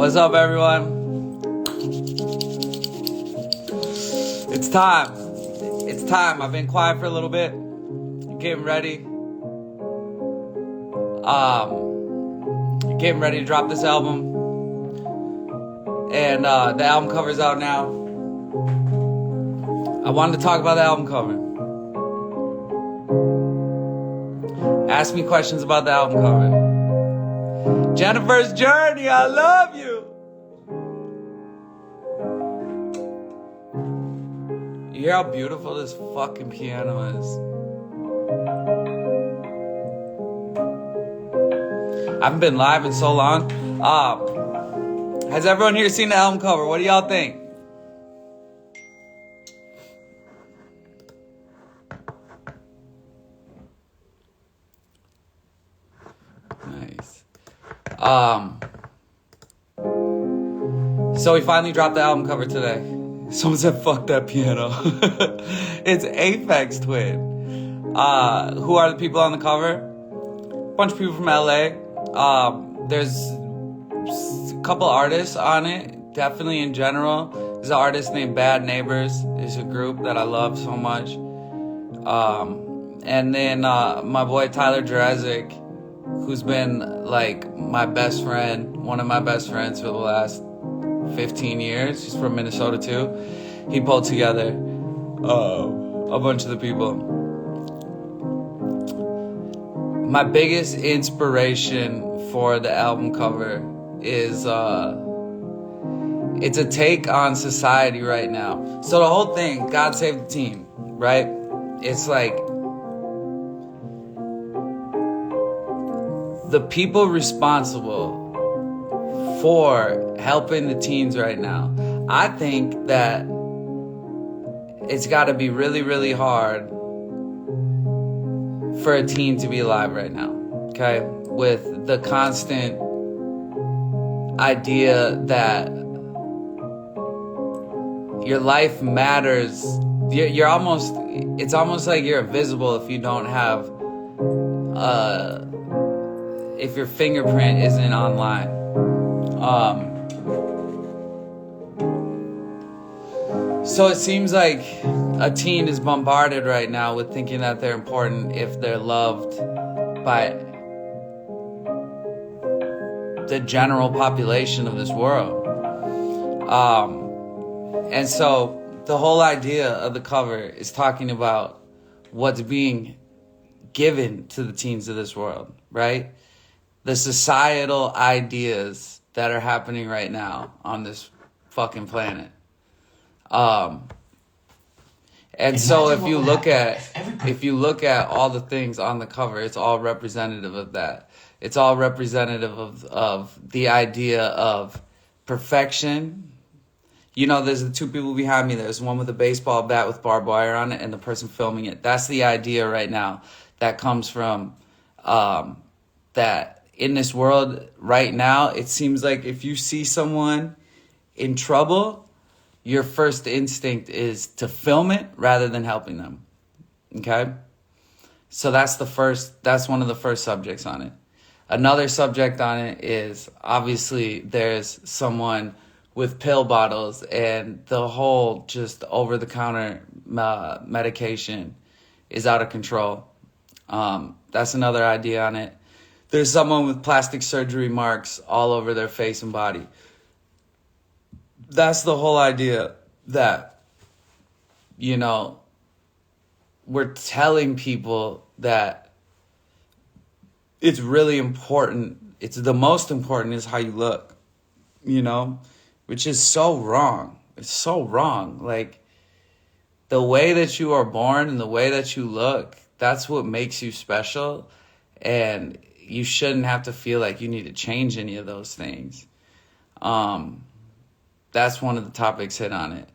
What's up, everyone? It's time. It's time. I've been quiet for a little bit. Getting ready. Getting ready to drop this album. And the album cover's out now. I wanted to talk about the album cover. Ask me questions about the album cover. Jennifer's Journey, I love you. You hear how beautiful this fucking piano is? I haven't been live in so long. Has everyone here seen the album cover? What do y'all think? Nice. So we finally dropped the album cover today. Someone said, fuck that piano. It's Aphex Twin. Who are the people on the cover? Bunch of people from LA. There's a couple artists on it. Definitely in general. There's an artist named Bad Neighbors. It's a group that I love so much. And then my boy Tyler Jurassic, who's been like my best friend, one of my best friends for the last 15 years. He's from Minnesota too. He pulled together a bunch of the people. My biggest inspiration for the album cover is it's a take on society right now. So the whole thing, God Save the Teen, right? It's like the people responsible for helping the teens right now. I think that it's got to be really, really hard for a teen to be alive right now, okay? With the constant idea that your life matters. It's almost like you're invisible if you don't have, if your fingerprint isn't online. So it seems like a teen is bombarded right now with thinking that they're important if they're loved by the general population of this world. And so the whole idea of the cover is talking about what's being given to the teens of this world, right? The societal ideas that are happening right now on this fucking planet. And so if you look at all the things on the cover, it's all representative of that. It's all representative of the idea of perfection. You know, there's the two people behind me. There's one with a baseball bat with barbed wire on it and the person filming it. That's the idea right now that comes from that in this world right now. It seems like if you see someone in trouble, your first instinct is to film it rather than helping them. Okay? So that's one of the first subjects on it. Another subject on it is, obviously, there's someone with pill bottles and the whole just over-the-counter medication is out of control. That's another idea on it. There's someone with plastic surgery marks all over their face and body. That's the whole idea that, you know, we're telling people that it's really important. It's the most important is how you look, you know, which is so wrong. It's so wrong. Like, the way that you are born and the way that you look, that's what makes you special. And you shouldn't have to feel like you need to change any of those things. That's one of the topics hit on it.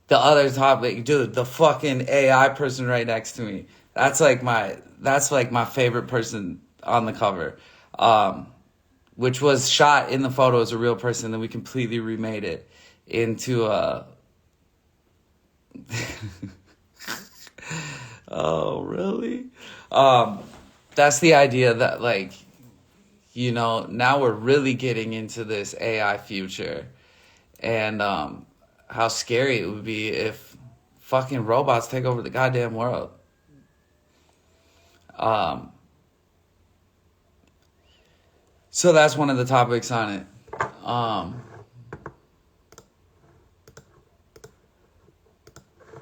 The other topic, dude, the fucking AI person right next to me. That's like my favorite person on the cover. Which was shot in the photo as a real person, then we completely remade it into a Oh, really? That's the idea that, like, you know, now we're really getting into this AI future. And how scary it would be if fucking robots take over the goddamn world. So that's one of the topics on it.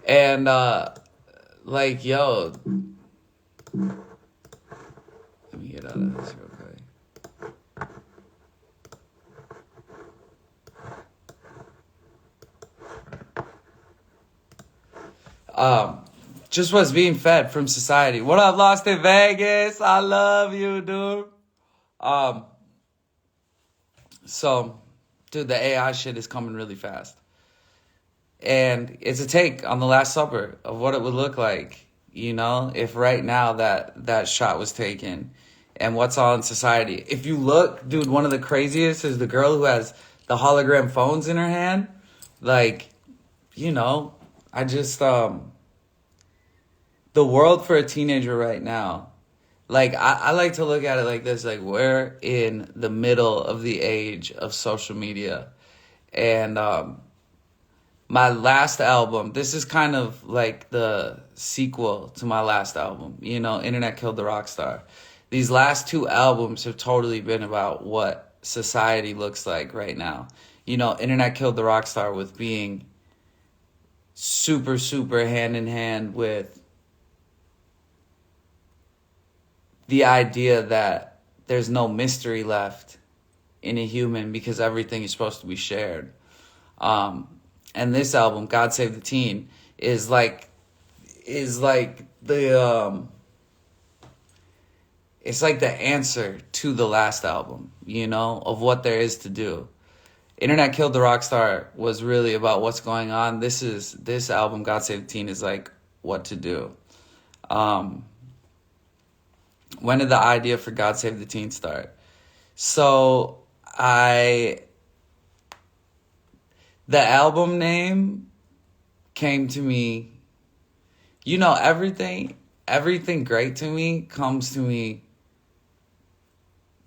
And like, yo, let me get out of this real quick. Just what's being fed from society. What up, Lost in Vegas? I love you, dude. So, dude, the AI shit is coming really fast. And it's a take on the Last Supper of what it would look like, you know, if right now that shot was taken and what's all in society. If you look, dude, one of the craziest is the girl who has the hologram phones in her hand. Like, you know, I just, the world for a teenager right now, like, I like to look at it like this, like, we're in the middle of the age of social media. And, my last album, this is kind of like the sequel to my last album, you know, Internet Killed the Rockstar. These last two albums have totally been about what society looks like right now. You know, Internet Killed the Rockstar with being super, super hand in hand with the idea that there's no mystery left in a human because everything is supposed to be shared. And this album, God Save the Teen, is like the it's like the answer to the last album, you know, of what there is to do. Internet Killed the Rockstar was really about what's going on. This album, God Save the Teen, is like what to do. When did the idea for God Save the Teen start? So the album name came to me, you know, everything great to me comes to me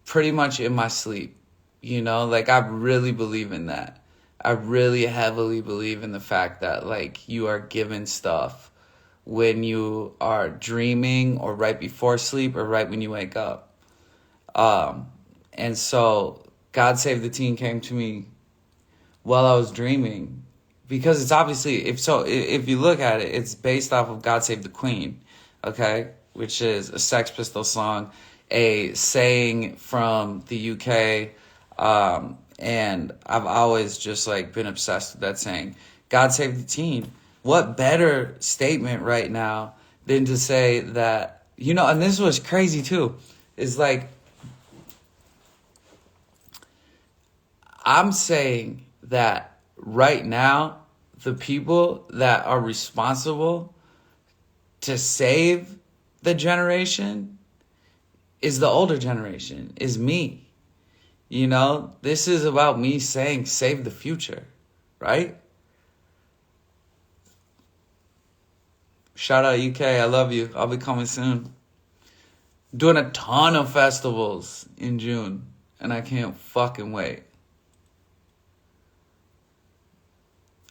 pretty much in my sleep, you know, like I really believe in that. I really heavily believe in the fact that like you are given stuff when you are dreaming or right before sleep or right when you wake up. And so God Save the Teen came to me while I was dreaming, because it's obviously, if you look at it, it's based off of God Save the Queen, okay, which is a Sex Pistols song, a saying from the UK, and I've always just like been obsessed with that saying, God Save the Teen. What better statement right now than to say that, you know, and this was crazy too, is like, I'm saying that right now, the people that are responsible to save the generation is the older generation, is me. You know, this is about me saying save the future, right? Shout out UK, I love you. I'll be coming soon. Doing a ton of festivals in June, and I can't fucking wait.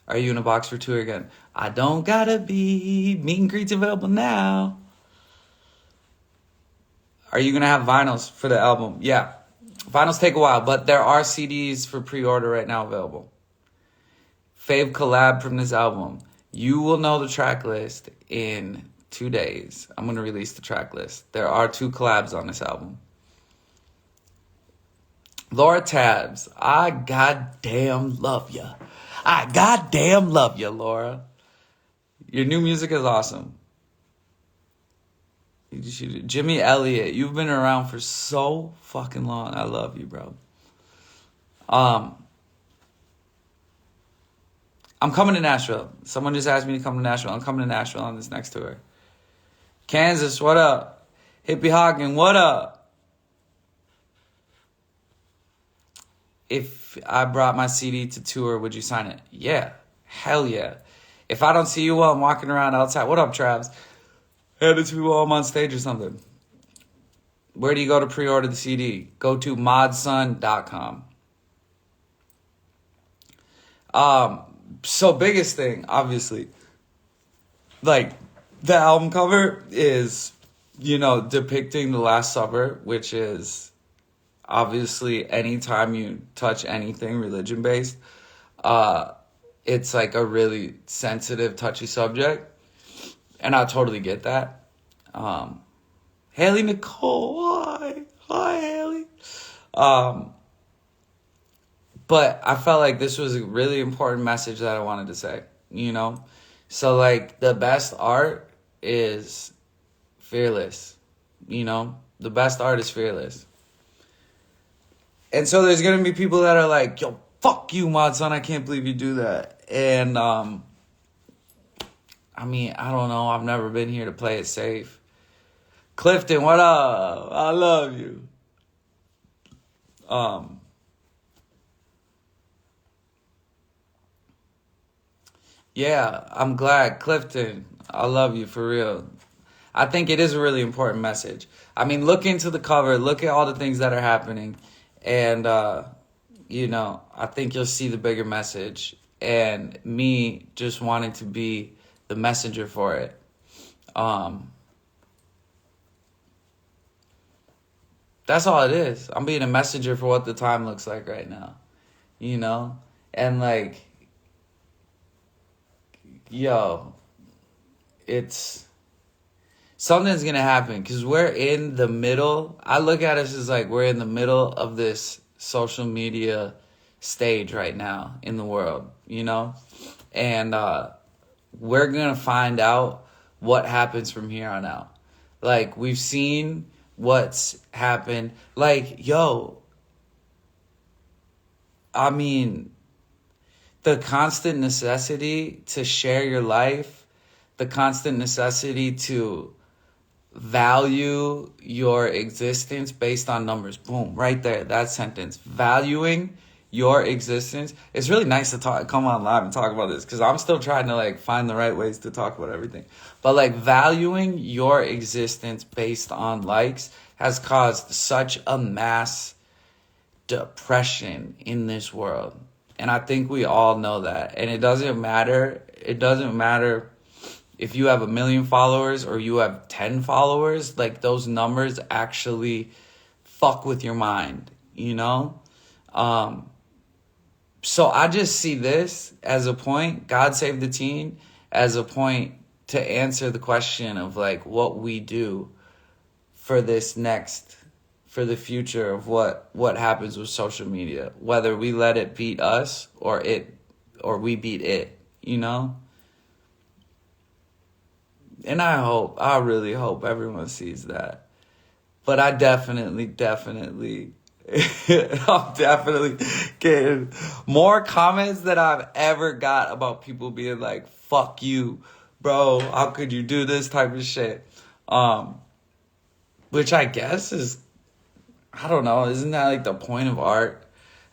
Are you in a box for tour again? I don't gotta be. Meet and greets available now. Are you gonna have vinyls for the album? Yeah. Vinyls take a while, but there are CDs for pre-order right now available. Fave collab from this album. You will know the track list in 2 days. I'm gonna release the track list. There are 2 collabs on this album. Laura Tabs, I goddamn love ya. I goddamn love you, Laura. Your new music is awesome. Jimmy Elliott, you've been around for so fucking long. I love you, bro. I'm coming to Nashville. Someone just asked me to come to Nashville. I'm coming to Nashville on this next tour. Kansas, what up? Hippie Hoggin, what up? If I brought my CD to tour, would you sign it? Yeah. Hell yeah. If I don't see you while I'm walking around outside, what up, Travs? Hand it to me while I'm on stage or something. Where do you go to pre-order the CD? Go to MODSUN.com. So biggest thing, obviously, like the album cover is, depicting the Last Supper, which is obviously anytime you touch anything religion based, it's like a really sensitive, touchy subject. And I totally get that. Haley Nicole, hi Haley. But I felt like this was a really important message that I wanted to say, So like the best art is fearless, the best art is fearless. And so there's going to be people that are like, yo, fuck you, MODSUN, I can't believe you do that. And, I don't know. I've never been here to play it safe. Clifton, what up? I love you. Yeah, I'm glad. Clifton, I love you for real. I think it is a really important message. Look into the cover. Look at all the things that are happening. And, I think you'll see the bigger message. And me just wanting to be the messenger for it. That's all it is. I'm being a messenger for what the time looks like right now. And like, it's something's gonna happen because we're in the middle. I look at us as like we're in the middle of this social media stage right now in the world, and we're gonna find out what happens from here on out. Like, we've seen what's happened. Like, the constant necessity to share your life, the constant necessity to value your existence based on numbers. Boom, right there, that sentence. Valuing your existence. It's really nice to come on live and talk about this because I'm still trying to like find the right ways to talk about everything. But like valuing your existence based on likes has caused such a mass depression in this world. And I think we all know that. And it doesn't matter if you have 1 million followers or you have 10 followers, like those numbers actually fuck with your mind, So I just see this as a point, God Save the Teen, as a point to answer the question of like what we do for the future of what happens with social media, whether we let it beat us or we beat it, And I really hope everyone sees that. But I definitely, I'm definitely getting more comments than I've ever got about people being like, fuck you, bro, how could you do this type of shit? Which I guess is, I don't know, isn't that like the point of art?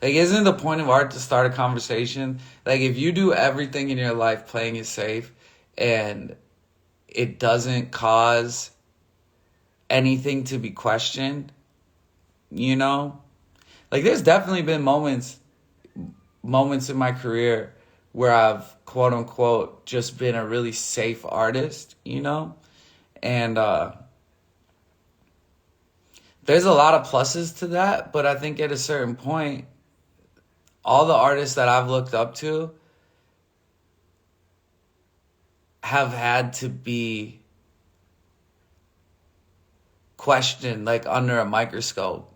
Like, isn't the point of art to start a conversation? Like, if you do everything in your life playing it safe and it doesn't cause anything to be questioned, Like, there's definitely been moments in my career where I've, quote unquote, just been a really safe artist, And there's a lot of pluses to that, but I think at a certain point, all the artists that I've looked up to have had to be questioned, like under a microscope.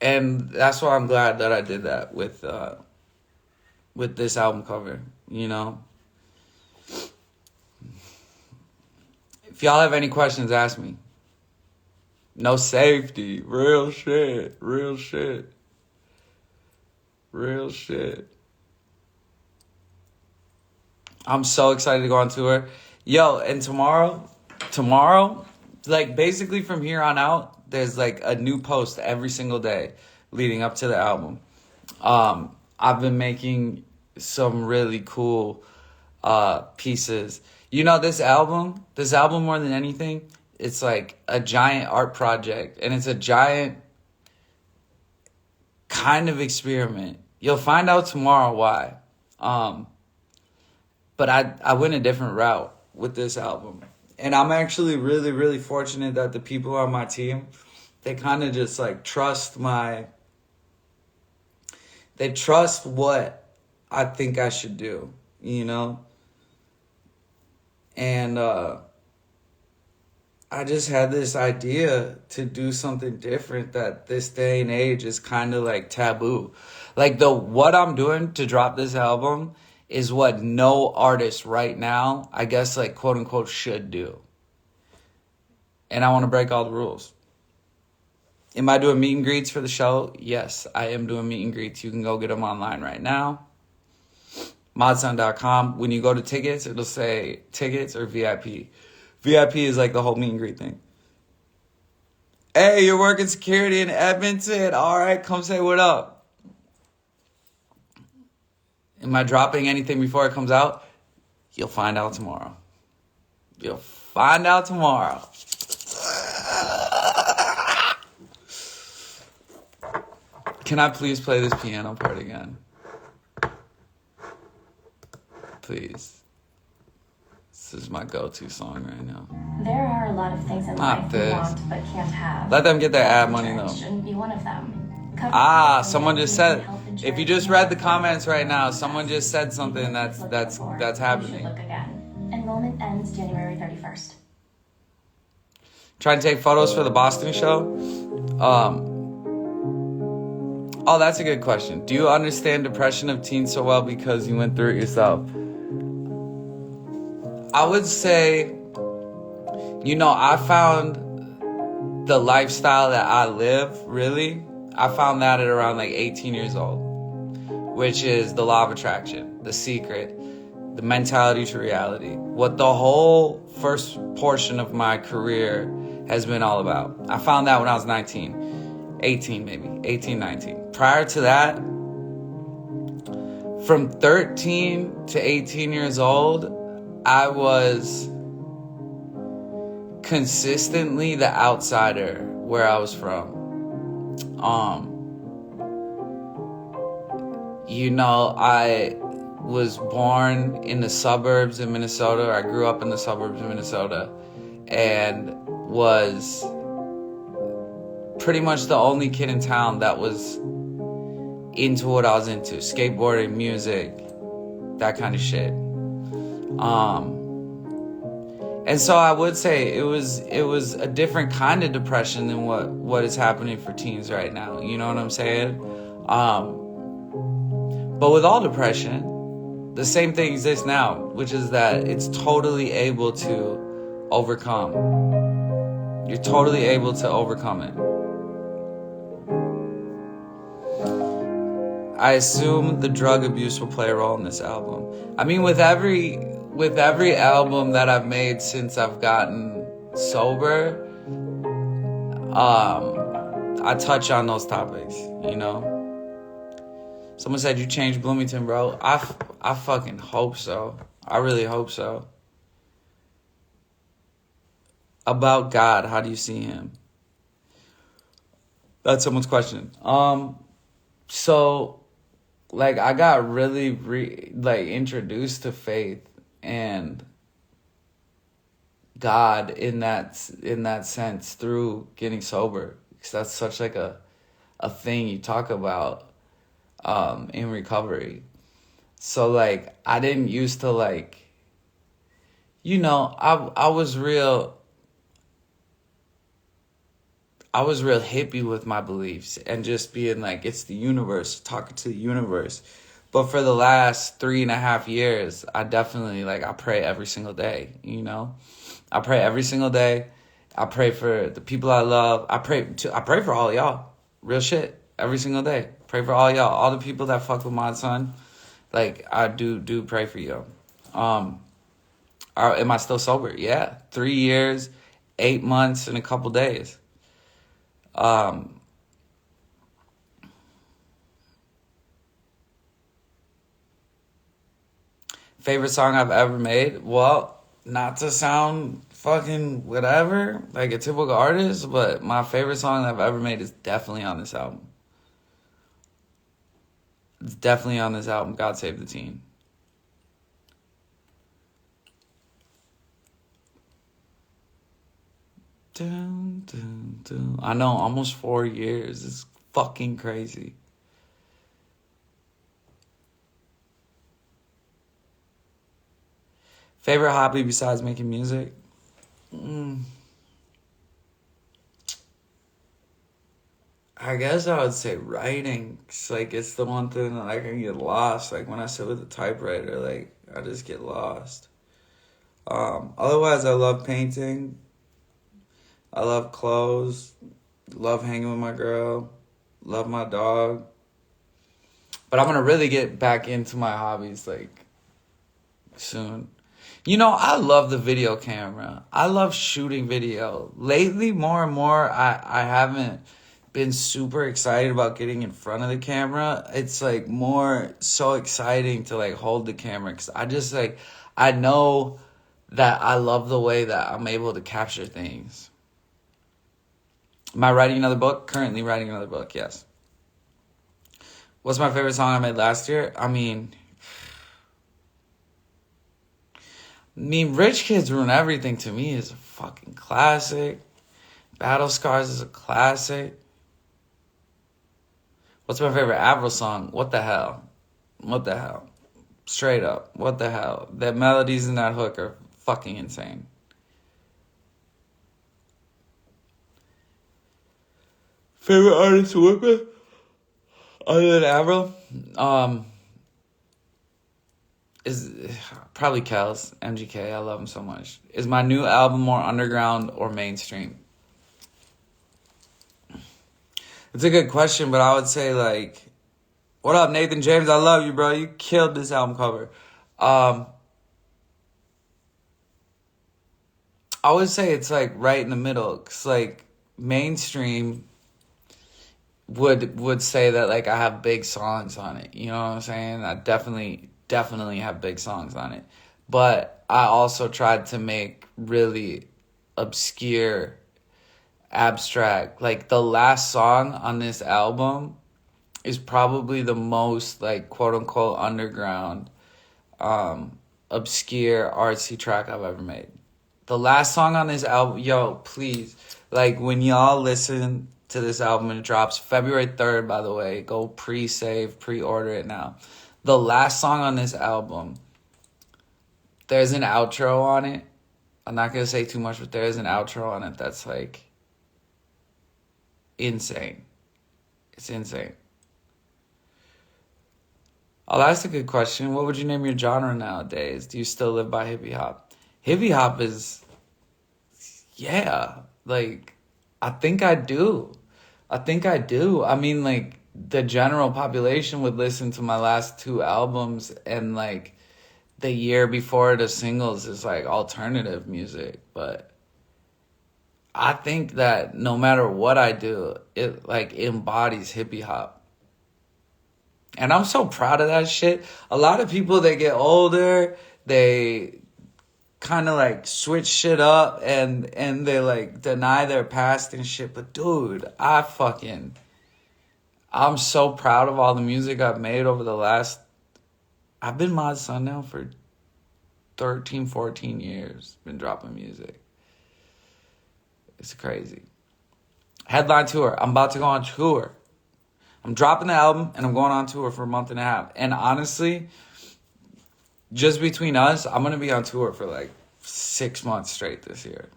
And that's why I'm glad that I did that with this album cover, If y'all have any questions, ask me. No safety. Real shit. I'm so excited to go on tour. Yo, and tomorrow, like basically from here on out, there's like a new post every single day leading up to the album. I've been making some really cool pieces. This album more than anything it's like a giant art project, and it's a giant kind of experiment. You'll find out tomorrow why. But I went a different route with this album. And I'm actually really, really fortunate that the people on my team, they kind of just like they trust what I think I should do, you know? And I just had this idea to do something different that this day and age is kind of like taboo. Like what I'm doing to drop this album is what no artist right now, I guess, like, quote unquote, should do. And I want to break all the rules. Am I doing meet and greets for the show? Yes, I am doing meet and greets. You can go get them online right now. MODSUN.com. When you go to tickets, it'll say tickets or VIP. VIP is like the whole meet and greet thing. Hey, you're working security in Edmonton. All right, come say what up. Am I dropping anything before it comes out? You'll find out tomorrow. You'll find out tomorrow. Can I please play this piano part again? Please. This is my go-to song right now. There are a lot of things in life we want but can't have. Let them get their ad money though. Shouldn't be one of them. Someone just said. If you just read the comments right now, someone just said something that's happening. Look again. Enrollment ends January 31st. Trying to take photos for the Boston show. Oh, that's a good question. Do you understand depression of teens so well because you went through it yourself? I would say, I found the lifestyle that I live, really, I found that at around like 18 years old, which is the law of attraction, the secret, the mentality to reality, what the whole first portion of my career has been all about. I found that when I was 19 19. Prior to that, from 13 to 18 years old, I was consistently the outsider where I was from. I was born in the suburbs in Minnesota. I grew up in the suburbs of Minnesota and was pretty much the only kid in town that was into what I was into. Skateboarding, music, that kind of shit. And so I would say it was a different kind of depression than what is happening for teens right now. You know what I'm saying? But with all depression, the same thing exists now, which is that it's totally able to overcome. You're totally able to overcome it. I assume the drug abuse will play a role in this album. I mean, with every album that I've made since I've gotten sober, I touch on those topics, Someone said you changed Bloomington, bro. I fucking hope so. I really hope so. About God, how do you see him? That's someone's question. So, like, I got really introduced to faith and God in that sense through getting sober, because that's such like a thing you talk about in recovery. So like I didn't used to I was real hippie with my beliefs and just being like, it's the universe, talking to the universe. But for the last 3.5 years, I definitely I pray every single day, I pray every single day. I pray for the people I love. I pray for all y'all. Real shit. Every single day. Pray for all y'all. All the people that fuck with MODSUN. I do pray for you. Am I still sober? Yeah. 3 years, 8 months, and a couple days. Favorite song I've ever made? Well, not to sound fucking whatever, like a typical artist, but my favorite song that I've ever made is definitely on this album. It's definitely on this album, God Save the Teen. Dun, dun, dun. I know, almost 4 years. It's fucking crazy. Favorite hobby besides making music? I guess I would say writing. It's the one thing that I can get lost. Like when I sit with a typewriter, like I just get lost. Otherwise, I love painting. I love clothes. Love hanging with my girl. Love my dog. But I'm gonna really get back into my hobbies like soon. You know, I love the video camera. I love shooting video. Lately, more and more, I haven't been super excited about getting in front of the camera. It's like more so exciting to like hold the camera because I just like, I know that I love the way that I'm able to capture things. Am I writing another book? Currently writing another book, yes. What's my favorite song I made last year? I mean, Rich Kids Ruin Everything to me is a fucking classic. Battle Scars is a classic. What's my favorite Avril song? What the hell? What the hell? Straight up. What the hell? The melodies in that hook are fucking insane. Favorite artist to work with? Other than Avril? Is probably Kels, MGK. I love him so much. Is my new album more underground or mainstream? It's a good question, but I would say like, what up, Nathan James? I love you, bro. You killed this album cover. I would say it's like right in the middle. 'Cause like mainstream would say that like I have big songs on it. You know what I'm saying? I definitely have big songs on it. But I also tried to make really obscure, abstract. Like the last song on this album is probably the most like quote unquote underground, obscure artsy track I've ever made. The last song on this album, yo, please, like when y'all listen to this album and it drops February 3rd, by the way, go pre-save, pre-order it now. The last song on this album, there's an outro on it. I'm not going to say too much, but there's an outro on it that's like insane. It's insane. Oh, that's a good question. What would you name your genre nowadays? Do you still live by hippie hop? Hippie hop is, yeah, like, I think I do. I mean, like, the general population would listen to my last 2 albums and, like, the year before the singles is, like, alternative music. But I think that no matter what I do, it, like, embodies hippie hop. And I'm so proud of that shit. A lot of people, they get older, they kind of like switch shit up and they like deny their past and shit. But dude, I'm so proud of all the music I've made over the last, I've been MODSUN now for 13, 14 years. Been dropping music. It's crazy. Headline tour. I'm about to go on tour. I'm dropping the album and I'm going on tour for a month and a half. And honestly, just between us, I'm going to be on tour for like 6 months straight this year.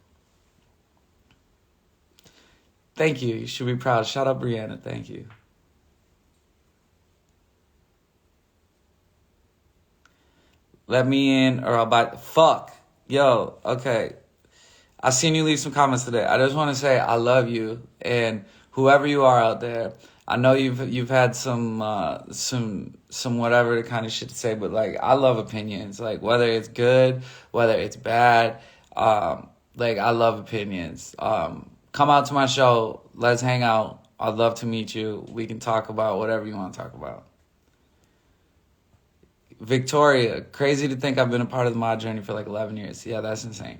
Thank you. You should be proud. Shout out Brianna. Thank you. Let me in or I'll buy. Fuck. Yo, okay. I seen you leave some comments today. I just want to say I love you. And whoever you are out there, I know you've had some whatever kind of shit to say, but like I love opinions. Like whether it's good, whether it's bad, like I love opinions. Come out to my show. Let's hang out. I'd love to meet you. We can talk about whatever you want to talk about. Victoria, crazy to think I've been a part of the mod journey for like 11 years. Yeah, that's insane.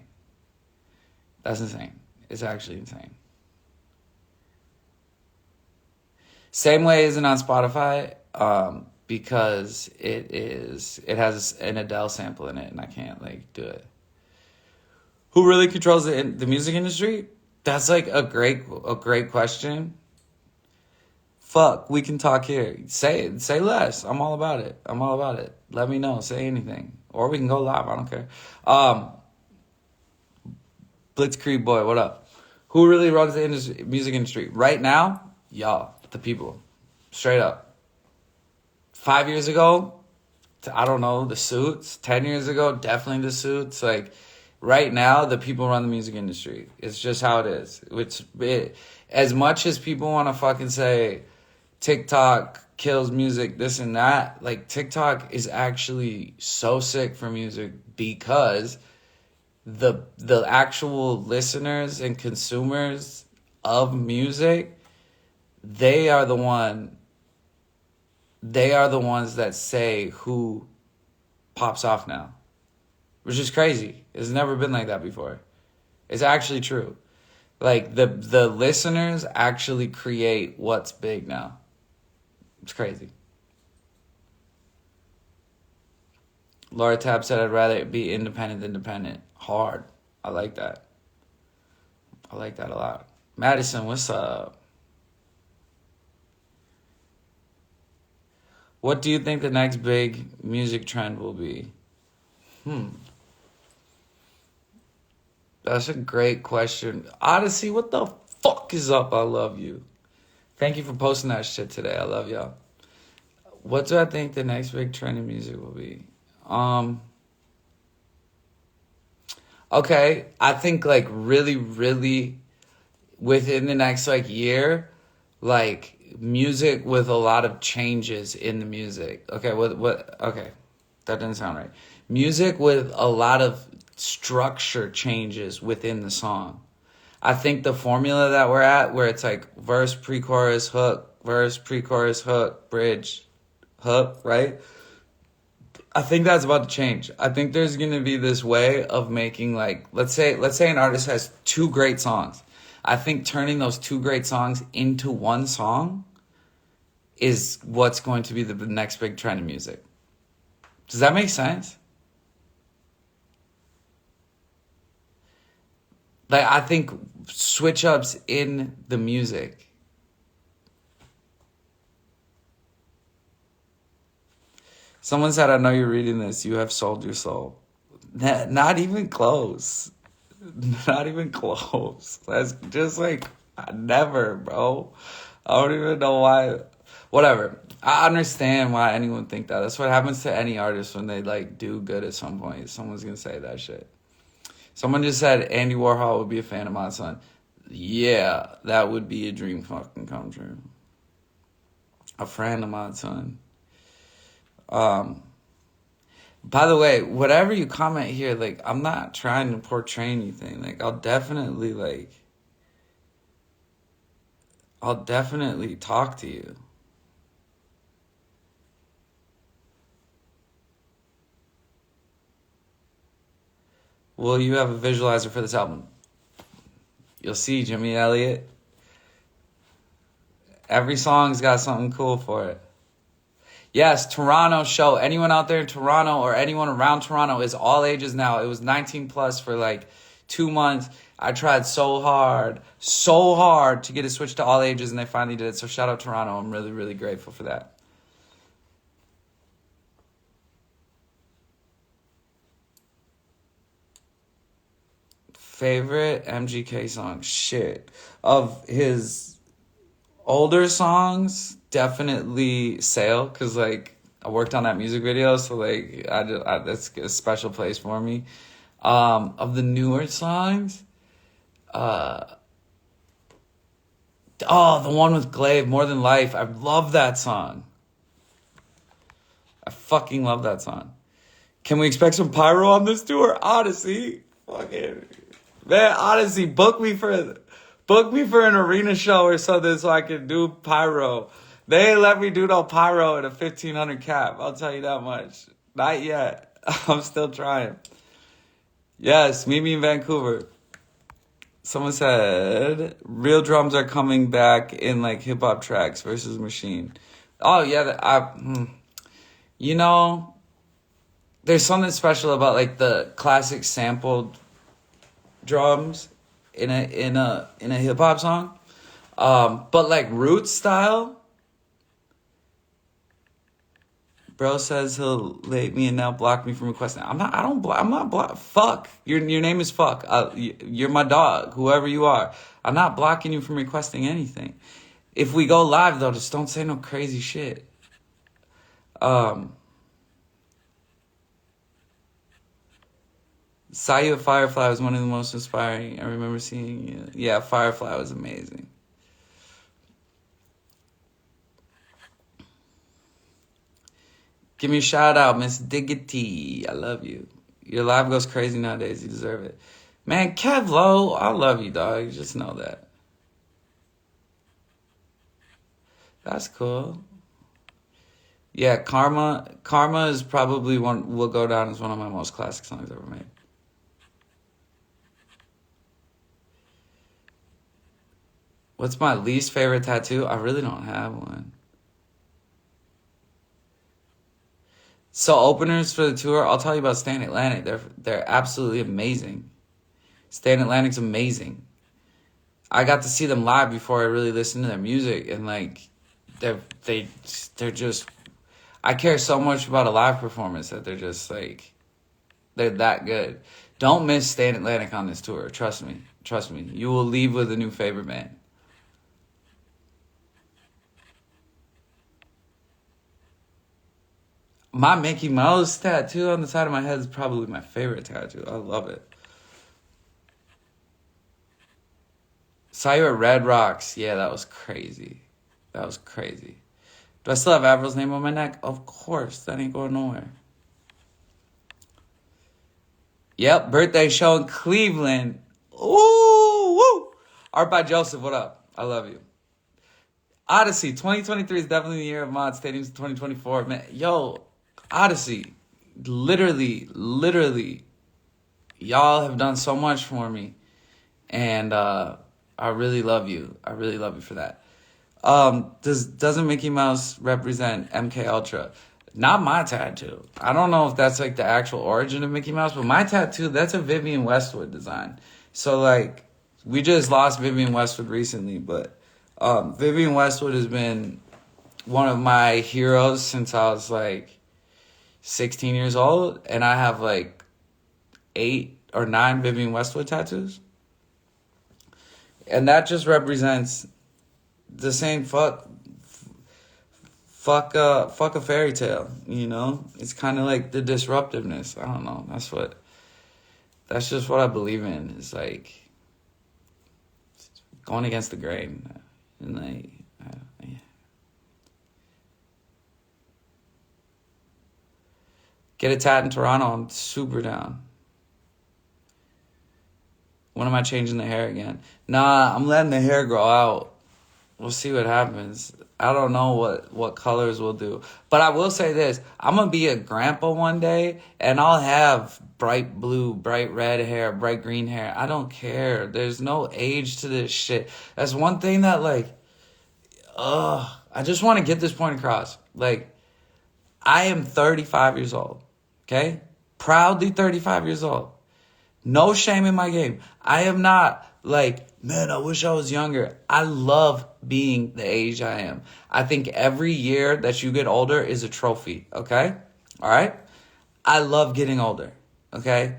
That's insane. It's actually insane. Same way isn't on Spotify, because it has an Adele sample in it, and I can't like do it. Who really controls the music industry? That's like a great question. Fuck, we can talk here. Say less. I'm all about it. Let me know. Say anything, or we can go live. I don't care. Blitzkrieg boy, what up? Who really runs the music industry right now? Y'all, the people, straight up. 5 years ago, I don't know, the Suits. 10 years ago, definitely the Suits. Like, right now, the people run the music industry. It's just how it is. As much as people want to fucking say TikTok kills music, this and that, like, TikTok is actually so sick for music because the actual listeners and consumers of music, they are the ones that say who pops off now, which is crazy. It's never been like that before. It's actually true. Like, the listeners actually create what's big now. It's crazy. Laura Tab said, I'd rather be independent than dependent. Hard. I like that. I like that a lot. Madison, what's up? What do you think the next big music trend will be? That's a great question. Odyssey, what the fuck is up? I love you. Thank you for posting that shit today. I love y'all. What do I think the next big trend in music will be? Okay, I think like really, really within the next like year, like music with a lot of changes in the music. Okay, okay, that didn't sound right. Music with a lot of structure changes within the song. I think the formula that we're at, where it's like verse, pre-chorus, hook, verse, pre-chorus, hook, bridge, hook, right? I think that's about to change. I think there's going to be this way of making, like, let's say an artist has 2 great songs. I think turning those 2 great songs into one song is what's going to be the next big trend in music. Does that make sense? Like, I think switch ups in the music. Someone said, I know you're reading this. You have sold your soul. Not even close. Not even close. That's just like, never, bro. I don't even know why. Whatever. I understand why anyone would think that. That's what happens to any artist when they like do good at some point. Someone's going to say that shit. Someone just said Andy Warhol would be a fan of MODSUN. Yeah, that would be a dream fucking come true. A friend of MODSUN. By the way, whatever you comment here, like, I'm not trying to portray anything. Like, I'll definitely talk to you. Will you have a visualizer for this album? You'll see, Jimmy Elliott. Every song's got something cool for it. Yes, Toronto show. Anyone out there in Toronto or anyone around Toronto is all ages now. It was 19 plus for like 2 months. I tried so hard to get it switched to all ages, and they finally did it. So shout out Toronto. I'm really, really grateful for that. Favorite MGK song? Shit. Of his older songs, definitely Sail, because like I worked on that music video, so like that's a special place for me. Of the newer songs, the one with Glaive, More Than Life. I love that song. I fucking love that song. Can we expect some pyro on this tour? Odyssey, fucking man, Odyssey, book me for an arena show or something so I can do pyro. They ain't let me do no pyro at a 1,500 cap. I'll tell you that much. Not yet. I'm still trying. Yes, meet me in Vancouver. Someone said real drums are coming back in like hip hop tracks versus machine. Oh yeah, you know, there's something special about like the classic sampled drums in a hip hop song. But like roots style. Bro says he'll late me and now block me from requesting. I'm not block. Fuck. Your name is fuck. You're my dog. Whoever you are. I'm not blocking you from requesting anything. If we go live though, just don't say no crazy shit. Saw you at Firefly was one of the most inspiring. I remember seeing you. Yeah, Firefly was amazing. Give me a shout out, Miss Diggity. I love you. Your live goes crazy nowadays. You deserve it. Man, Kev Lowe, I love you, dog. You just know that. That's cool. Yeah, Karma is probably will go down as one of my most classic songs ever made. What's my least favorite tattoo? I really don't have one. So openers for the tour, I'll tell you about Stand Atlantic. They're absolutely amazing. Stand Atlantic's amazing. I got to see them live before I really listened to their music, and like they're just, I care so much about a live performance that they're just like, they're that good. Don't miss Stand Atlantic on this tour. Trust me. You will leave with a new favorite band. My Mickey Mouse tattoo on the side of my head is probably my favorite tattoo. I love it. Saw you at Red Rocks. Yeah, that was crazy. Do I still have Avril's name on my neck? Of course. That ain't going nowhere. Yep, birthday show in Cleveland. Ooh, woo. Art by Joseph, what up? I love you. Odyssey, 2023 is definitely the year of Mod Stadiums 2024. Man, yo, Odyssey, literally, y'all have done so much for me. And I really love you. I really love you for that. Doesn't Mickey Mouse represent MK Ultra? Not my tattoo. I don't know if that's like the actual origin of Mickey Mouse, but my tattoo, that's a Vivienne Westwood design. So like, we just lost Vivienne Westwood recently, but Vivienne Westwood has been one of my heroes since I was like 16 years old, and I have like 8 or 9 Vivienne Westwood tattoos. And that just represents the same fuck a fairy tale, you know? It's kind of like the disruptiveness. I don't know. That's just what I believe in. It's like going against the grain. And like, yeah. Get a tat in Toronto. I'm super down. When am I changing the hair again? Nah, I'm letting the hair grow out. We'll see what happens. I don't know what colors we'll do. But I will say this. I'm going to be a grandpa one day, and I'll have bright blue, bright red hair, bright green hair. I don't care. There's no age to this shit. That's one thing that, like, I just want to get this point across. Like, I am 35 years old, okay? Proudly 35 years old. No shame in my game. I am not like, man, I wish I was younger. I love being the age I am. I think every year that you get older is a trophy, okay? All right? I love getting older, okay?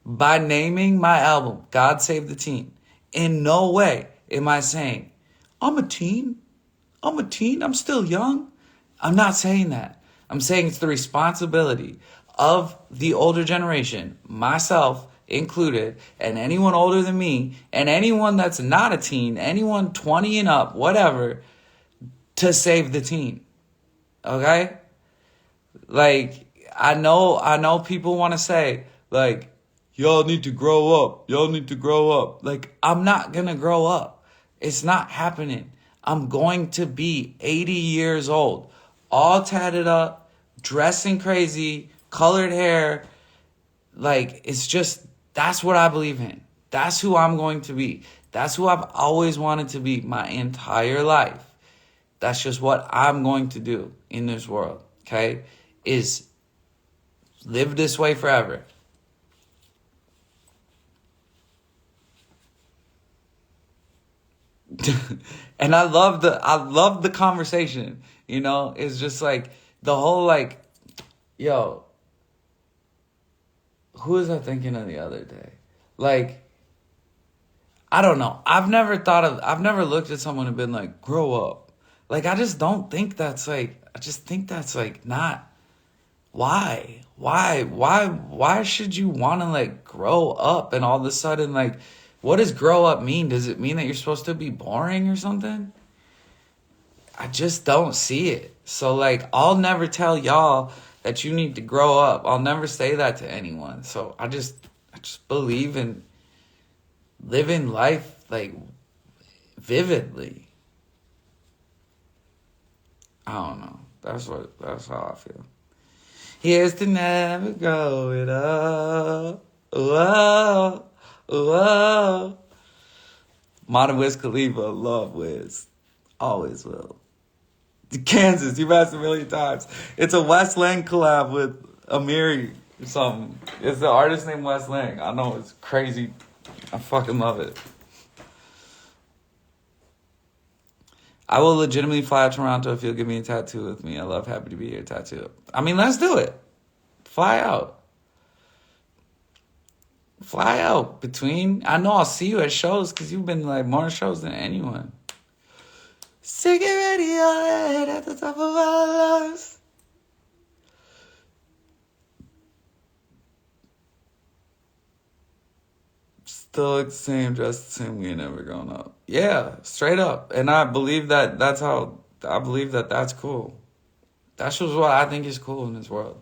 By naming my album, God Save the Teen, in no way am I saying, I'm a teen, I'm still young. I'm not saying that. I'm saying it's the responsibility of the older generation, myself included, and anyone older than me, and anyone that's not a teen, anyone 20 and up, whatever, to save the teen. Okay? Like, I know people want to say, like, y'all need to grow up. Like, I'm not gonna grow up. It's not happening. I'm going to be 80 years old, all tatted up, dressing crazy, colored hair. Like, it's just, that's what I believe in. That's who I'm going to be. That's who I've always wanted to be my entire life. That's just what I'm going to do in this world, okay? Is live this way forever. And I love the conversation, you know? It's just like the whole like, yo, who was I thinking of the other day? Like, I don't know. I've never looked at someone and been like, grow up. Like, I just don't think that's like, I just think that's like not, why? Why should you want to like grow up and all of a sudden like, what does grow up mean? Does it mean that you're supposed to be boring or something? I just don't see it. So like, I'll never tell y'all that you need to grow up. I'll never say that to anyone. So I just believe in living life like vividly. I don't know. That's how I feel. Here's to never growing up. Whoa, whoa. Modern Wiz Khalifa, love Wiz. Always will. Kansas, you've asked a million times. It's a Wes Lang collab with Amiri or something. It's the artist named Wes Lang. I know, it's crazy. I fucking love it. I will legitimately fly out to Toronto if you'll give me a tattoo with me. I love happy to be here tattoo. I mean, let's do it. Fly out. Fly out between. I know I'll see you at shows because you've been like more shows than anyone. Singing Radiohead at the top of our lungs. Still look the same, dressed the same, we ain't never grown up. Yeah, straight up. And I believe that that's cool. That's just what I think is cool in this world.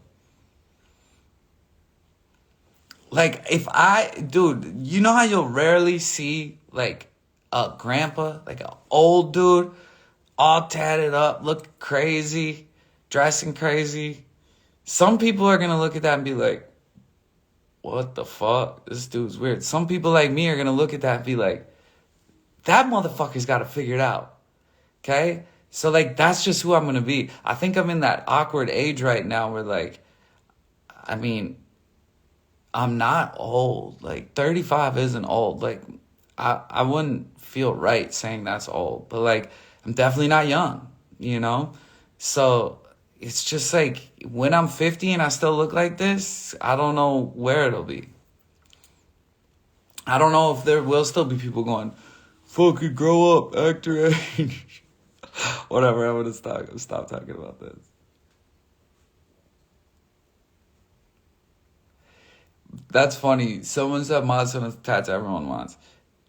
Like, dude, you know how you'll rarely see, like, a grandpa, like an old dude, all tatted up, look crazy, dressing crazy. Some people are going to look at that and be like, what the fuck? This dude's weird. Some people like me are going to look at that and be like, that motherfucker's got to figure it out. Okay? So, like, that's just who I'm going to be. I think I'm in that awkward age right now where, like, I mean, I'm not old. Like, 35 isn't old. Like, I wouldn't feel right saying that's old. But, like, I'm definitely not young, you know? So, it's just like, when I'm 50 and I still look like this, I don't know where it'll be. I don't know if there will still be people going, fucking grow up, act your age. Whatever, I'm going to stop talking about this. That's funny. Someone said MODSUN is the tats everyone wants.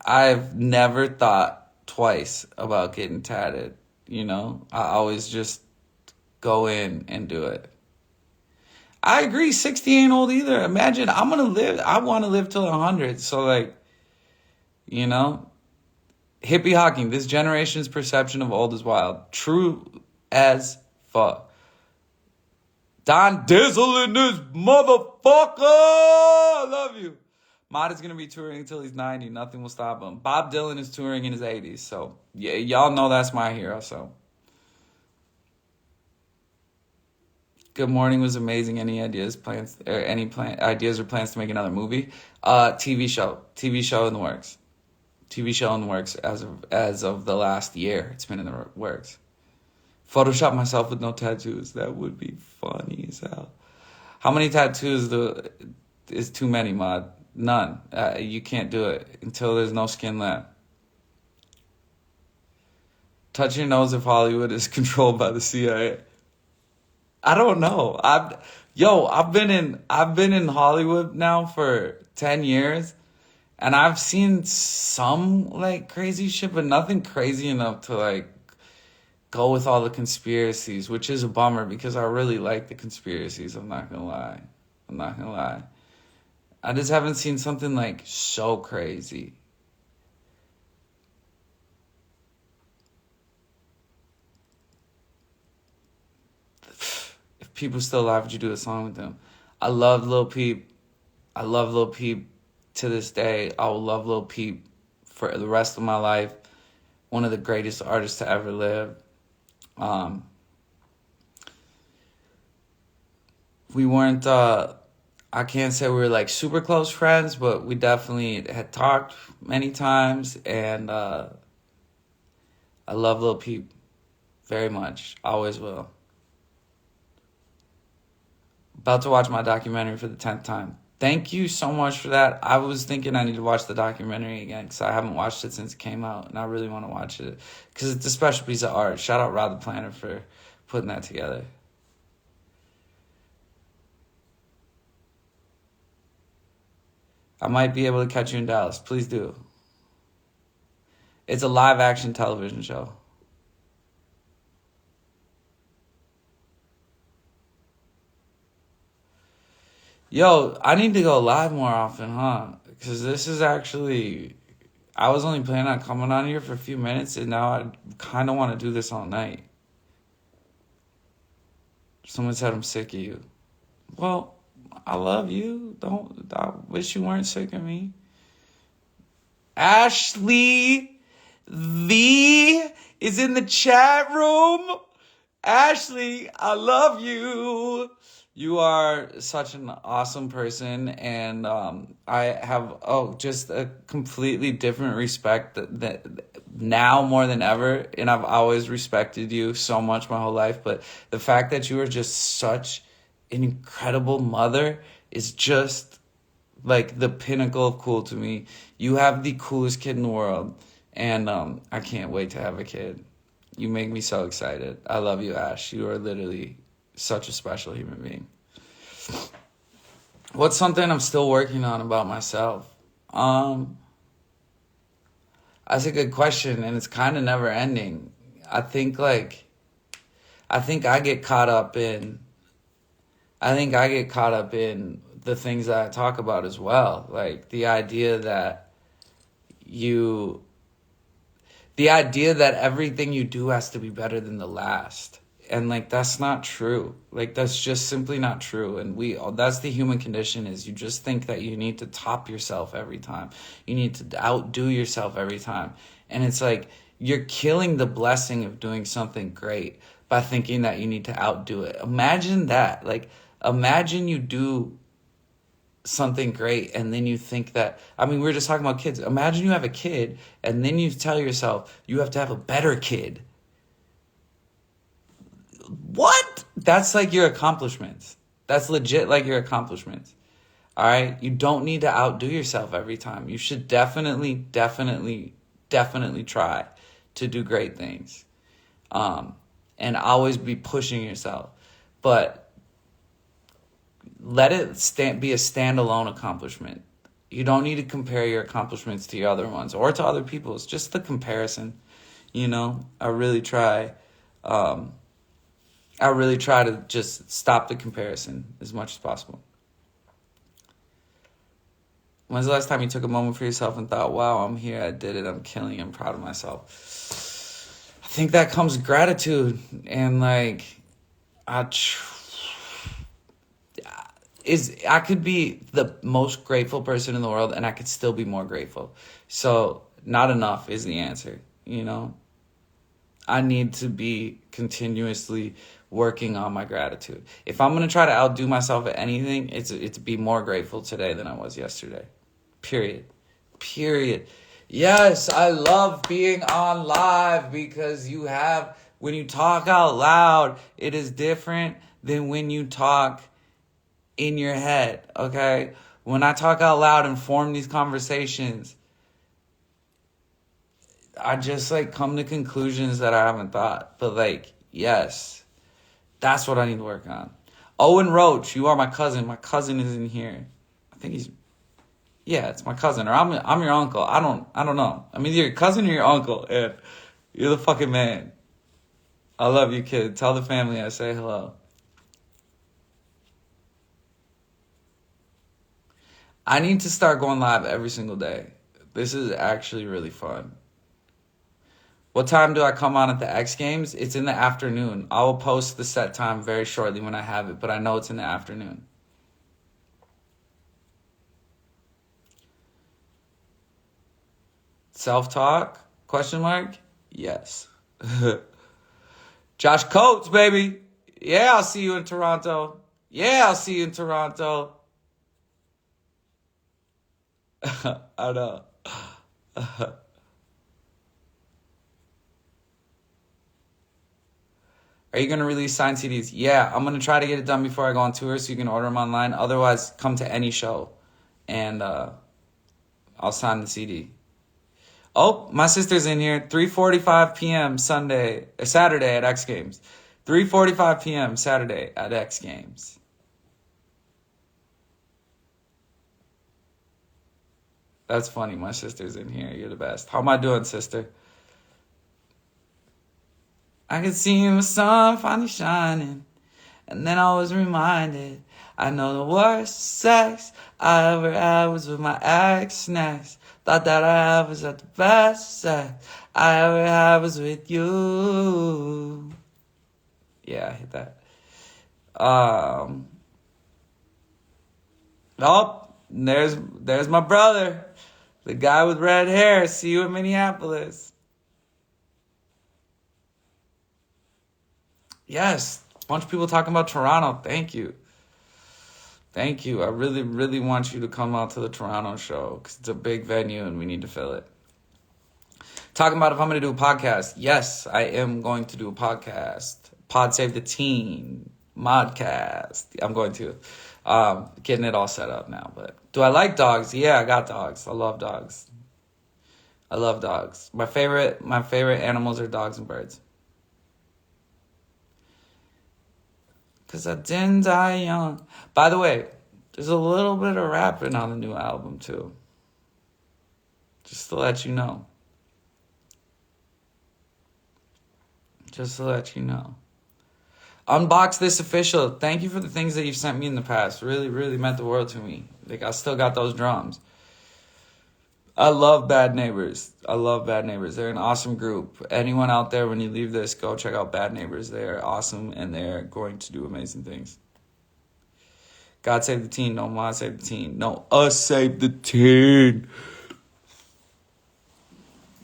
I've never thought twice about getting tatted, you know? I always just go in and do it. I agree, 60 ain't old either. Imagine, I want to live till 100. So, like, you know? Hippie Hawking, this generation's perception of old is wild. True as fuck. Don Dizzle in this motherfucker! I love you. Mod is going to be touring until he's 90. Nothing will stop him. Bob Dylan is touring in his 80s. So, yeah, y'all know that's my hero, so. Good morning was amazing. Any ideas, ideas or plans to make another movie? TV show in the works. TV show in the works as of the last year. It's been in the works. Photoshop myself with no tattoos. That would be funny as hell. How many tattoos is too many, Mod? None. You can't do it until there's no skin left. Touch your nose if Hollywood is controlled by the CIA. I don't know. I've been in Hollywood now for 10 years, and I've seen some like crazy shit, but nothing crazy enough to like go with all the conspiracies, which is a bummer because I really like the conspiracies. I'm not gonna lie. I just haven't seen something like so crazy. If people still alive, would you do a song with them? I love Lil Peep to this day, I will love Lil Peep for the rest of my life. One of the greatest artists to ever live. We weren't, I can't say we were like super close friends, but we definitely had talked many times, and I love Lil Peep very much. Always will. About to watch my documentary for the 10th time. Thank you so much for that. I was thinking I need to watch the documentary again because I haven't watched it since it came out, and I really want to watch it because it's a special piece of art. Shout out Rod the Planner for putting that together. I might be able to catch you in Dallas. Please do. It's a live action television show. Yo, I need to go live more often, huh? Because this is actually... I was only planning on coming on here for a few minutes, and now I kind of want to do this all night. Someone said I'm sick of you. Well, I love you. I wish you weren't sick of me. Ashley V is in the chat room. Ashley, I love you. You are such an awesome person, and I have just a completely different respect that now more than ever, and I've always respected you so much my whole life, but the fact that you are just such an incredible mother is just like the pinnacle of cool to me. You have the coolest kid in the world, and I can't wait to have a kid. You make me so excited. I love you, Ash. You are literally such a special human being. What's something I'm still working on about myself? That's a good question, and it's kind of never ending. I think I get caught up in the things that I talk about as well. Like the idea that everything you do has to be better than the last. And like, that's not true. Like, that's just simply not true. And that's the human condition, is you just think that you need to top yourself every time. You need to outdo yourself every time. And it's like, you're killing the blessing of doing something great by thinking that you need to outdo it. Imagine that. Like, imagine you do something great and then you think that, we were just talking about kids. Imagine you have a kid and then you tell yourself you have to have a better kid. What? That's like your accomplishments. That's legit like your accomplishments. All right? You don't need to outdo yourself every time. You should definitely try to do great things. And always be pushing yourself. But let it be a standalone accomplishment. You don't need to compare your accomplishments to your other ones or to other people's. Just the comparison. I really try to just stop the comparison as much as possible. When's the last time you took a moment for yourself and thought, wow, I'm here, I did it, I'm killing it, I'm proud of myself? I think that comes gratitude. And like, I could be the most grateful person in the world and I could still be more grateful. So not enough is the answer, I need to be continuously working on my gratitude. If I'm going to try to outdo myself at anything, it's to be more grateful today than I was yesterday. Period. Yes, I love being on live because when you talk out loud, it is different than when you talk in your head, okay? When I talk out loud and form these conversations, I just come to conclusions that I haven't thought. But yes, that's what I need to work on. Owen Roach, you are my cousin. My cousin is in here. I think it's my cousin, or I'm your uncle. I don't know. Either your cousin or your uncle, and you're the fucking man. I love you, kid. Tell the family I say hello. I need to start going live every single day. This is actually really fun. What time do I come on at the X Games? It's in the afternoon. I will post the set time very shortly when I have it, but I know it's in the afternoon. Self-talk? Question mark? Yes. Josh Coates, baby. Yeah, I'll see you in Toronto. Yeah, I'll see you in Toronto. I know. Are you going to release signed CDs? Yeah, I'm going to try to get it done before I go on tour so you can order them online. Otherwise, come to any show and I'll sign the CD. Oh, my sister's in here. 3:45 p.m. Saturday at X Games. 3:45 p.m. Saturday at X Games. That's funny. My sister's in here. You're the best. How am I doing, sister? I could see the sun finally shining, and then I was reminded I know the worst sex I ever had was with my ex next. Thought that I was at the best sex I ever had was with you. Yeah, I hit that. Oh, there's my brother, the guy with red hair. See you in Minneapolis. Yes, a bunch of people talking about Toronto. Thank you. Thank you. I really, really want you to come out to the Toronto show because it's a big venue and we need to fill it. Talking about if I'm going to do a podcast. Yes, I am going to do a podcast. Pod Save the Teen. Modcast. I'm going to. Getting it all set up now. But do I like dogs? Yeah, I got dogs. I love dogs. I love dogs. My favorite animals are dogs and birds. Because I didn't die young. By the way, there's a little bit of rapping on the new album, too. Just to let you know. Just to let you know. Unbox This Official. Thank you for the things that you've sent me in the past. Really, really meant the world to me. Like, I still got those drums. I love Bad Neighbors. They're an awesome group. Anyone out there, when you leave this, go check out Bad Neighbors. They're awesome, and they're going to do amazing things. God save the teen. No, Mod save the teen. No, us save the teen.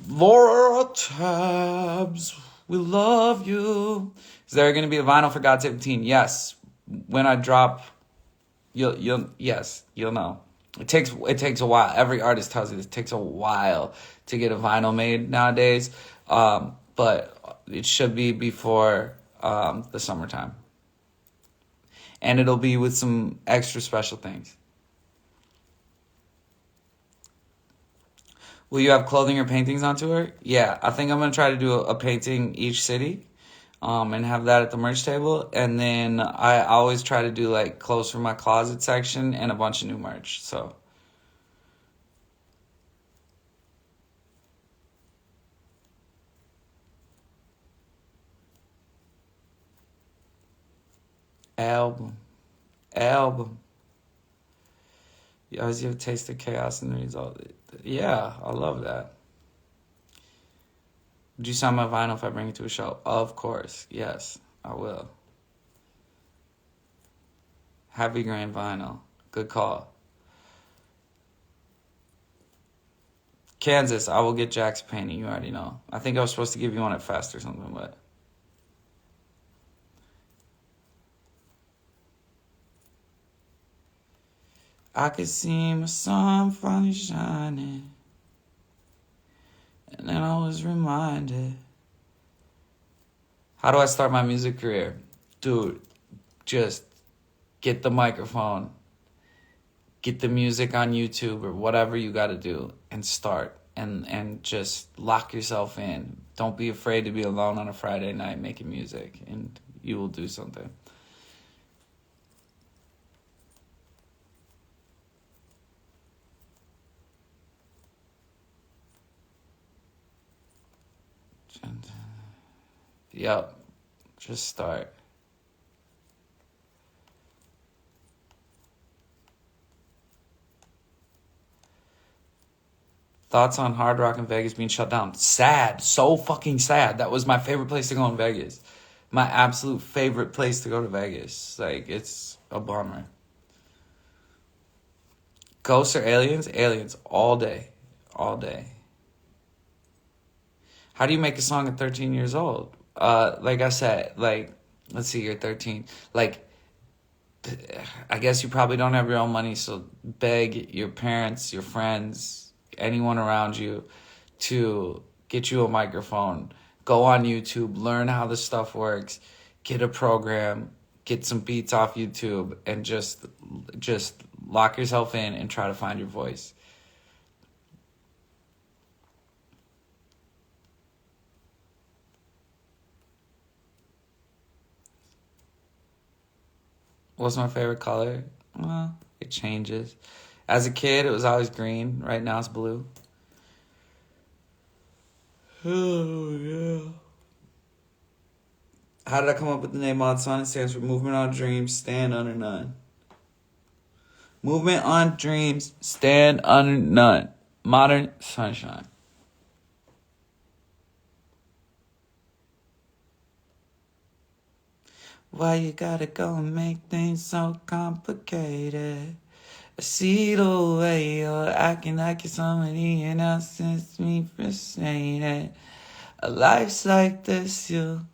Laura Tabs, we love you. Is there going to be a vinyl for God Save the Teen? Yes. When I drop, you'll know. It takes a while. Every artist tells you it takes a while to get a vinyl made nowadays. But it should be before the summertime. And it'll be with some extra special things. Will you have clothing or paintings on tour? Yeah, I think I'm going to try to do a painting each city and have that at the merch table. And then I always try to do like clothes from my closet section and a bunch of new merch. So album. You always give a taste of chaos in the result. Yeah, I love that. Would you sign my vinyl if I bring it to a show? Of course. Yes, I will. Happy Grand Vinyl. Good call. Kansas, I will get Jack's painting. You already know. I think I was supposed to give you one at Fest or something, but... I could see my sun finally shining. And then I was reminded. How do I start my music career? Dude, just get the microphone. Get the music on YouTube or whatever you got to do and start. And just lock yourself in. Don't be afraid to be alone on a Friday night making music. And you will do something. Yep. Just start. Thoughts on Hard Rock in Vegas being shut down? Sad. So fucking sad. That was my favorite place to go in Vegas. My absolute favorite place to go to Vegas. Like, it's a bummer. Ghosts or aliens? Aliens. All day. All day. How do you make a song at 13 years old? Like I said, like, let's see, you're 13. Like, I guess you probably don't have your own money, so beg your parents, your friends, anyone around you to get you a microphone. Go on YouTube, learn how this stuff works, get a program, get some beats off YouTube, and just lock yourself in and try to find your voice. What's my favorite color? Well, it changes. As a kid, it was always green. Right now, it's blue. Oh, yeah. How did I come up with the name MODSUN? It stands for Movement on Dreams, Stand Under None. Movement on Dreams, Stand Under None. Modern Sunshine. Why you gotta go and make things so complicated? I see the way you're acting like you're somebody else since me frustrated. A life's like this, you.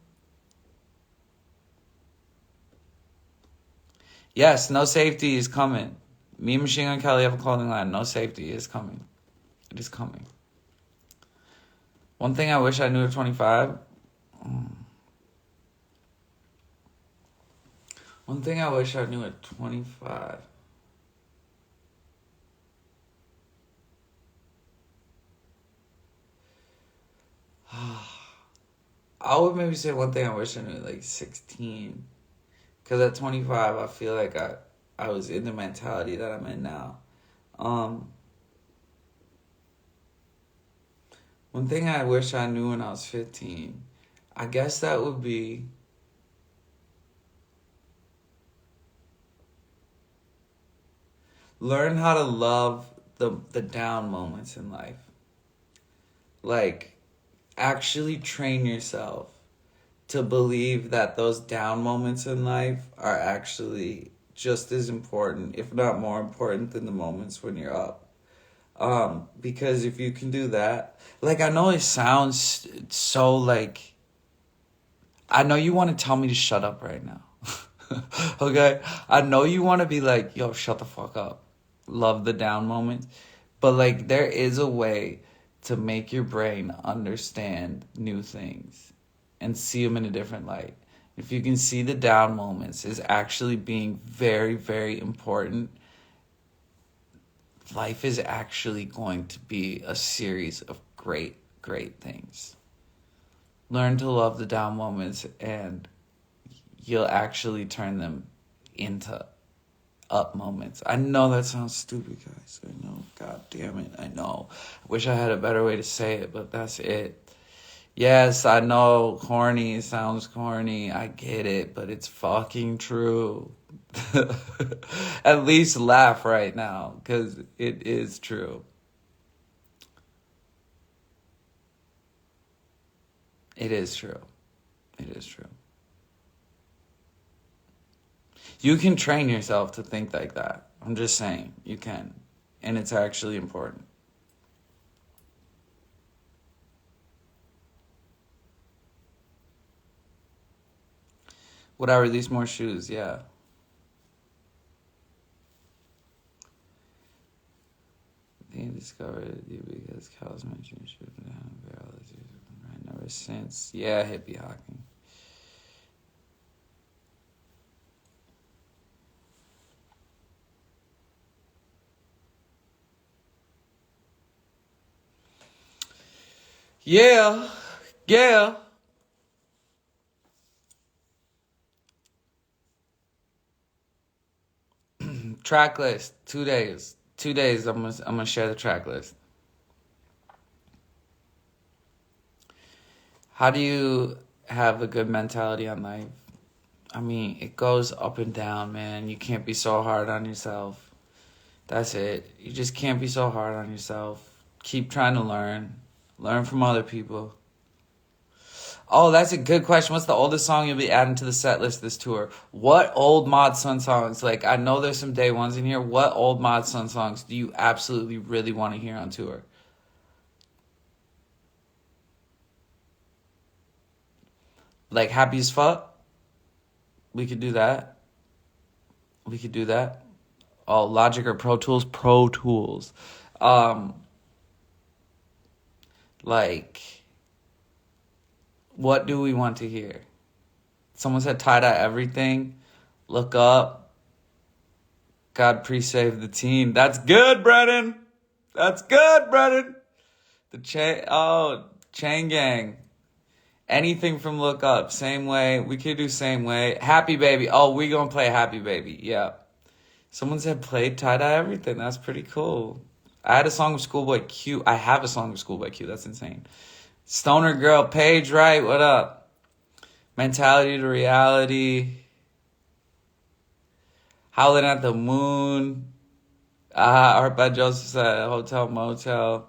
Yes, No Safety is coming. Me and Machine Gun Kelly have a clothing line. No Safety is coming. It is coming. One thing I wish I knew at 25. One thing I wish I knew at 25. I would maybe say one thing I wish I knew at like 16. Because at 25, I feel like I was in the mentality that I'm in now. One thing I wish I knew when I was 15, I guess that would be learn how to love the down moments in life. Like, actually train yourself to believe that those down moments in life are actually just as important, if not more important, than the moments when you're up. Because if you can do that, like, I know it sounds so, like, I know you want to tell me to shut up right now. Okay? I know you want to be like, yo, shut the fuck up. Love the down moments. But, like, there is a way to make your brain understand new things and see them in a different light. If you can see the down moments as actually being very, very important, life is actually going to be a series of great, great things. Learn to love the down moments and you'll actually turn them into up moments. I know that sounds stupid, guys. I know. God damn it. I know. I wish I had a better way to say it, but that's it. Yes, I know corny sounds corny. I get it, but it's fucking true. At least laugh right now, because it is true. It is true. It is true. You can train yourself to think like that. I'm just saying, you can. And it's actually important. Would I release more shoes? Yeah. I think I discovered you because cows mentioned shoes down barrel right ever since. Yeah, hippie hawking. Yeah. Yeah. Track list. 2 days. 2 days. I'm gonna share the track list. How do you have a good mentality on life? I mean, it goes up and down, man. You can't be so hard on yourself. That's it. You just can't be so hard on yourself. Keep trying to learn. Learn from other people. Oh, that's a good question. What's the oldest song you'll be adding to the set list this tour? What old MODSUN songs? Like, I know there's some day ones in here. What old MODSUN songs do you absolutely really want to hear on tour? Like Happy as Fuck. We could do that. We could do that. Oh, Logic or Pro Tools? Pro Tools. Like, what do we want to hear? Someone said tie-dye everything. Look Up. God pre-save the teen. That's good, Brennan. That's good, Brennan. The Chain Gang. Anything from Look Up. Same Way. We could do Same Way. Happy Baby. Oh, we gonna play Happy Baby. Yeah. Someone said play tie-dye everything. That's pretty cool. I had a song with Schoolboy Q. I have a song with Schoolboy Q. That's insane. Stoner Girl. Paige Wright. What up? Mentality to Reality. Howling at the Moon. Art by Joseph said Hotel Motel.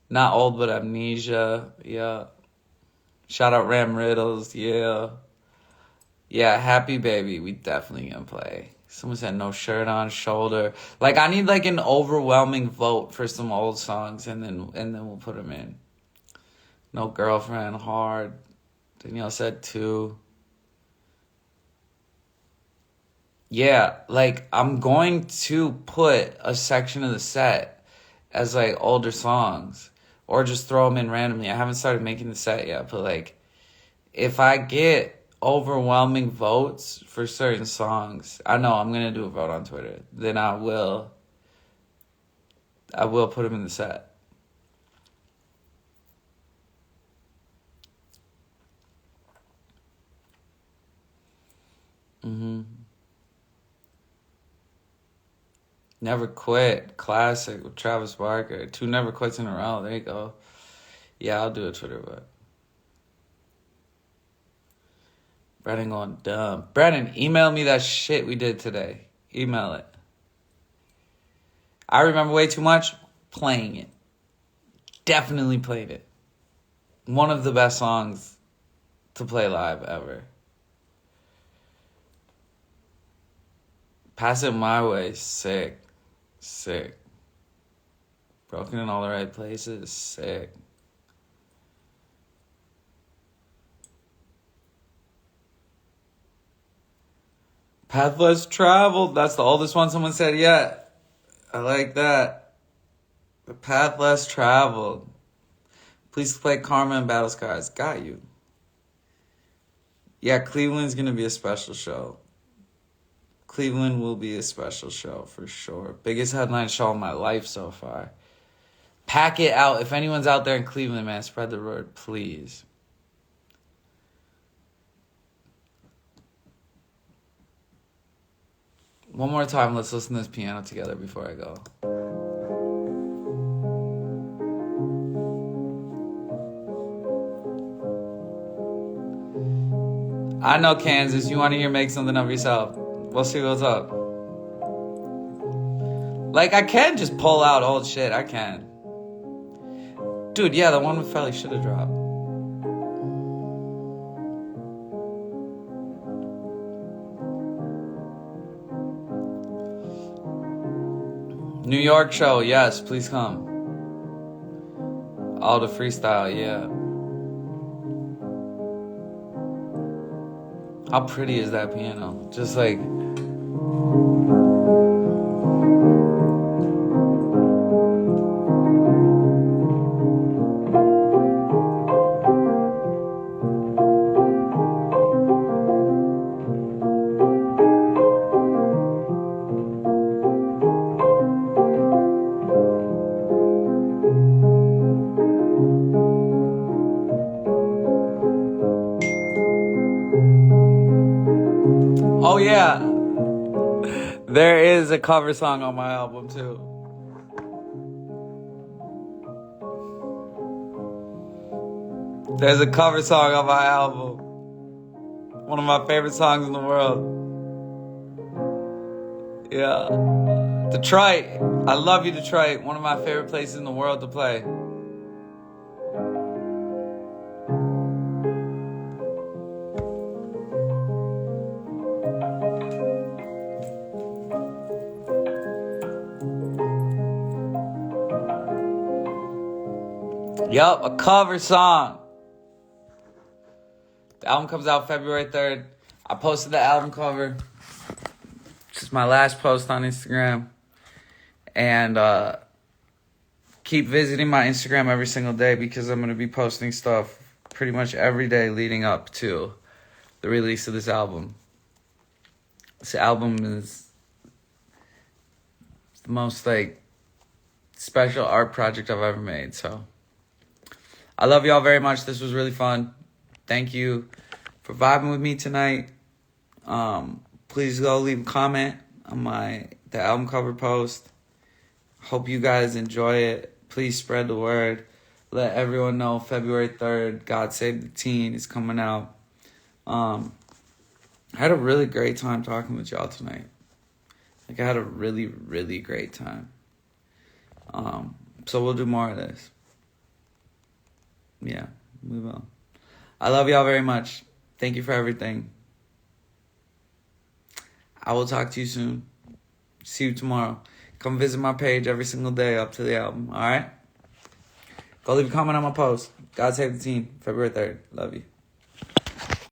Not Old but Amnesia. Yeah. Shout out Ram Riddles. Yeah. Yeah, Happy Baby. We definitely gonna play. Someone said No Shirt On Shoulder. Like, I need like an overwhelming vote for some old songs, and then we'll put them in. No Girlfriend. Hard. Danielle said 2. Yeah, like, I'm going to put a section of the set as, like, older songs. Or just throw them in randomly. I haven't started making the set yet, but, like, if I get overwhelming votes for certain songs, I know I'm going to do a vote on Twitter. Then I will put them in the set. Never Quit, classic with Travis Barker. 2 Never Quits in a row. There you go. Yeah, I'll do a Twitter vote. Brennan going dumb. Brennan, email me that shit we did today. Email it. I remember way too much. Playing it. Definitely played it. One of the best songs to play live ever. Pass It My Way. Sick. Sick. Broken in All the Right Places. Sick. Path Less Traveled. That's the oldest one someone said yet. I like that. The Path Less Traveled. Please play Karma and Battle Scars. Got you. Yeah, Cleveland's going to be a special show. Cleveland will be a special show for sure. Biggest headline show of my life so far. Pack it out. If anyone's out there in Cleveland, man, spread the word, please. One more time, let's listen to this piano together before I go. I know, Kansas, you want to hear Make Something of Yourself. We'll see what's up. Like, I can just pull out old shit. I can. Dude, yeah, the one with Felly should have dropped. New York show, yes, please come. All the freestyle, yeah. How pretty is that piano? Just like... Oh yeah, there is a cover song on my album too. There's a cover song on my album. One of my favorite songs in the world. Yeah. Detroit. I love you, Detroit. One of my favorite places in the world to play. Yup, a cover song. The album comes out February 3rd. I posted the album cover. This is my last post on Instagram. And keep visiting my Instagram every single day because I'm going to be posting stuff pretty much every day leading up to the release of this album. This album is the most, like, special art project I've ever made. So I love y'all very much. This was really fun. Thank you for vibing with me tonight. Please go leave a comment on the album cover post. Hope you guys enjoy it. Please spread the word. Let everyone know February 3rd, God Save the Teen is coming out. I had a really great time talking with y'all tonight. Like, I had a really, really great time. So we'll do more of this. Yeah, we will. I love y'all very much. Thank you for everything. I will talk to you soon. See you tomorrow. Come visit my page every single day up to the album, all right? Go leave a comment on my post. God Save the Teen, February 3rd. Love you.